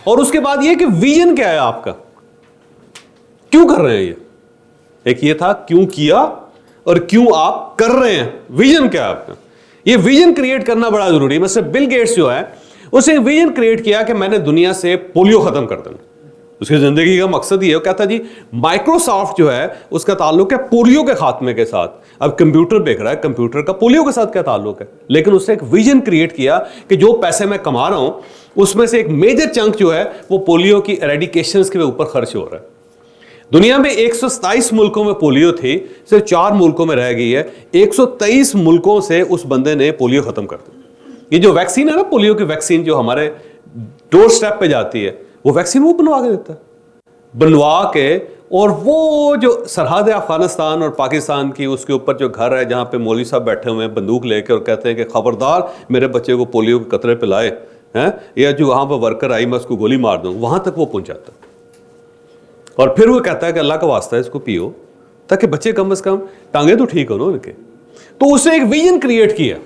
और उसके बाद ये कि विजन क्या है आपका, क्यों कर रहे हैं ये। एक ये था क्यों किया और क्यों आप कर रहे हैं, विजन क्या है आपका। ये विजन क्रिएट करना बड़ा जरूरी है। मतलब बिल गेट्स जो है उसने विजन क्रिएट किया कि मैंने दुनिया से पोलियो खत्म कर देना। उसकी जिंदगी का मकसद ये है, कहता जी माइक्रोसॉफ्ट जो है उसका ताल्लुक है पोलियो के खात्मे के साथ। अब कंप्यूटर देख रहा है, कंप्यूटर का पोलियो के साथ क्या ताल्लुक है, लेकिन उसने एक विजन क्रिएट किया कि जो पैसे मैं कमा रहा हूं उसमें से एक मेजर चंक जो है वो पोलियो की एरेडिकेशन के ऊपर खर्च हो रहा है। दुनिया में 127 मुल्कों में पोलियो थी, सिर्फ 4 मुल्कों में रह गई है। 123 मुल्कों से उस बंदे ने पोलियो खत्म कर दिया। ये जो वैक्सीन है ना, पोलियो की वैक्सीन जो हमारे डोर स्टेप पे जाती है, वो वैक्सीन वो बनवा के देता है, बनवा के। और वो जो सरहद है अफगानिस्तान और पाकिस्तान की, उसके ऊपर जो घर है जहाँ पे मौलवी साहब बैठे हुए हैं बंदूक लेके और कहते हैं कि खबरदार मेरे बच्चे को पोलियो के कतरे पिलाए हैं, या जो वहाँ पर वर्कर आई मैं उसको गोली मार दूँ, वहाँ तक वो पहुँचाता है। और फिर वो कहता है कि अल्लाह का वास्ता है इसको पियो ताकि बच्चे कम से कम टांगे तो ठीक हो ना उनके। तो उसने एक विजन क्रिएट किया